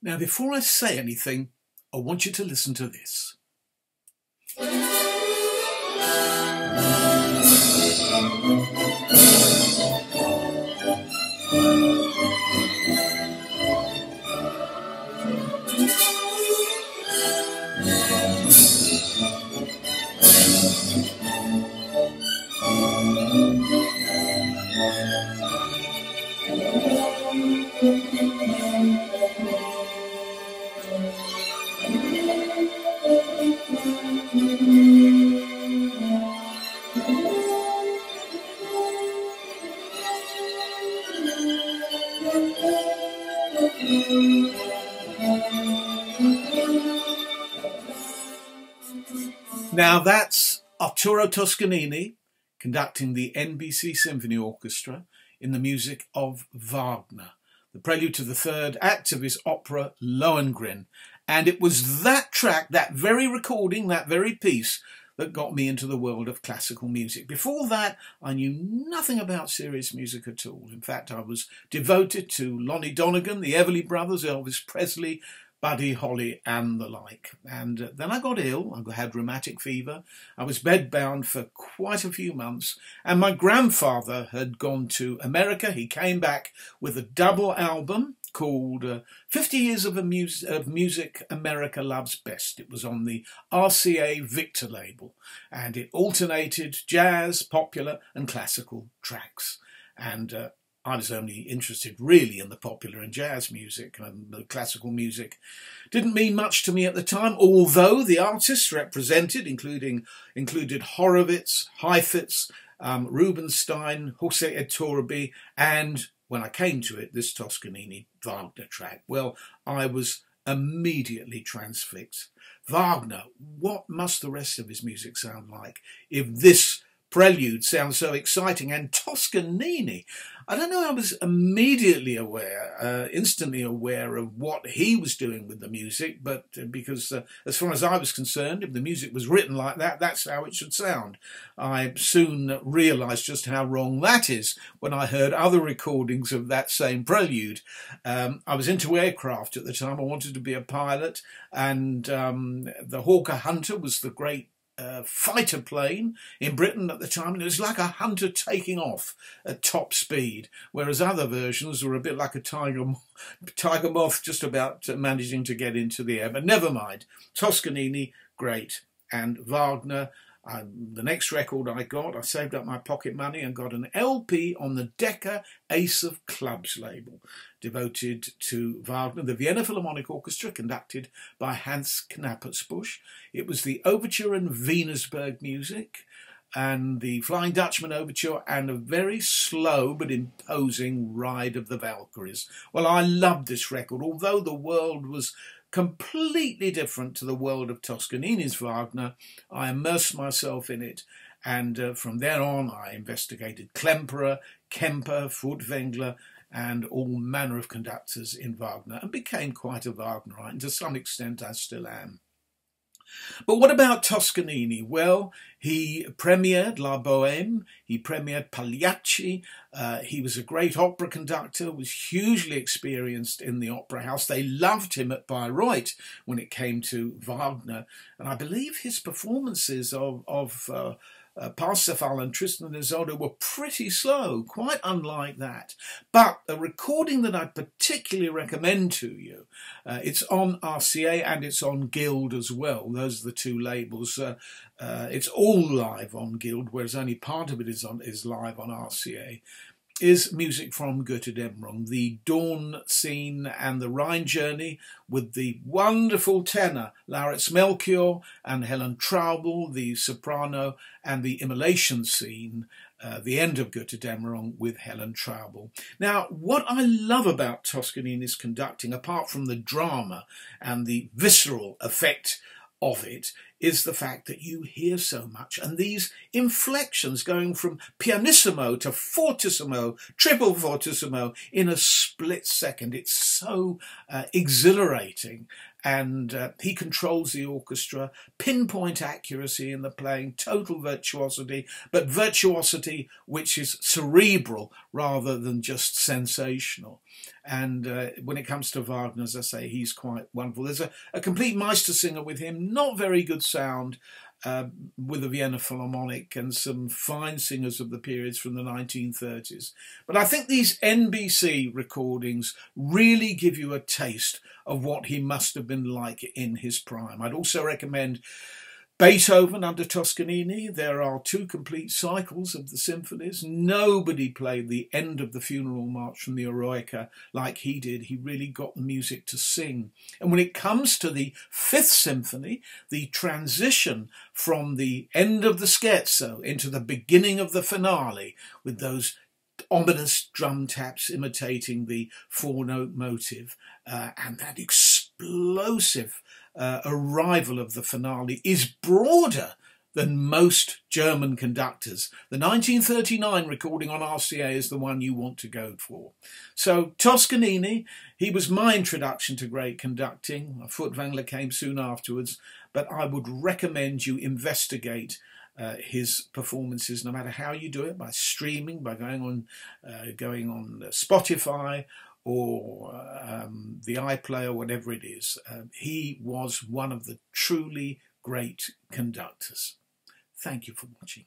Now, before I say anything, I want you to listen to this. Now that's Arturo Toscanini conducting the NBC Symphony Orchestra in the music of Wagner, the prelude to the third act of his opera Lohengrin. And it was that track, that very recording, that very piece that got me into the world of classical music. Before that, I knew nothing about serious music at all. In fact, I was devoted to Lonnie Donegan, the Everly Brothers, Elvis Presley, Buddy Holly and the like. And then I got ill. I had rheumatic fever. I was bedbound for quite a few months. And my grandfather had gone to America. He came back with a double album called 50 Years of Music America Loves Best. It was on the RCA Victor label. And it alternated jazz, popular and classical tracks. And I was only interested really in the popular and jazz music, and the classical music didn't mean much to me at the time, although the artists represented included Horowitz, Heifetz, Rubinstein, Jose Iturbi, and when I came to it, this Toscanini Wagner track. Well, I was immediately transfixed. Wagner, what must the rest of his music sound like if this prelude sounds so exciting? And Toscanini, I don't know, I was immediately aware, instantly aware of what he was doing with the music, but because as far as I was concerned, if the music was written like that, that's how it should sound. I soon realised just how wrong that is when I heard other recordings of that same prelude. I was into aircraft at the time. I wanted to be a pilot, and the Hawker Hunter was the great fighter plane in Britain at the time, and it was like a Hunter taking off at top speed, whereas other versions were a bit like a tiger moth just about managing to get into the air. But never mind, Toscanini, great. And Wagner, the next record I got, I saved up my pocket money and got an LP on the Decca Ace of Clubs label, devoted to Wagner, the Vienna Philharmonic Orchestra, conducted by Hans Knappersbusch. It was the Overture and Venusberg music, and the Flying Dutchman Overture, and a very slow but imposing Ride of the Valkyries. Well, I loved this record, although the world was completely different to the world of Toscanini's Wagner. I immersed myself in it, and from there on I investigated Klemperer, Kemper, Furtwängler, and all manner of conductors in Wagner, and became quite a Wagnerite, and to some extent I still am. But what about Toscanini? Well, he premiered La Bohème, he premiered Pagliacci, he was a great opera conductor, was hugely experienced in the opera house. They loved him at Bayreuth when it came to Wagner, and I believe his performances of Parsifal and Tristan and Isolde were pretty slow, quite unlike that. But a recording that I particularly recommend to you, it's on RCA and it's on Guild as well. Those are the two labels. It's all live on Guild, whereas only part of it is live on RCA. Is music from Götterdämmerung, the Dawn Scene and the Rhine Journey, with the wonderful tenor Lauritz Melchior and Helen Traubel, the soprano, and the Immolation Scene, the end of Götterdämmerung, with Helen Traubel. Now, what I love about Toscanini's conducting, apart from the drama and the visceral effect of it, is the fact that you hear so much, and these inflections going from pianissimo to fortissimo, triple fortissimo, in a split second. It's so exhilarating, and he controls the orchestra, pinpoint accuracy in the playing, total virtuosity, but virtuosity which is cerebral rather than just sensational. And when it comes to Wagner, as I say, he's quite wonderful. There's a complete Meistersinger with him, not very good sound, with the Vienna Philharmonic and some fine singers of the periods from the 1930s. But I think these NBC recordings really give you a taste of what he must have been like in his prime. I'd also recommend Beethoven under Toscanini. There are 2 complete cycles of the symphonies. Nobody played the end of the Funeral March from the Eroica like he did. He really got the music to sing. And when it comes to the 5th Symphony, the transition from the end of the scherzo into the beginning of the finale, with those ominous drum taps imitating the 4-note motive, and that explosive arrival of the finale is broader than most German conductors. The 1939 recording on RCA is the one you want to go for. So Toscanini, he was my introduction to great conducting. Furtwängler came soon afterwards, but I would recommend you investigate his performances, no matter how you do it, by streaming, by going on Spotify, or the iPlayer, whatever it is. He was one of the truly great conductors. Thank you for watching.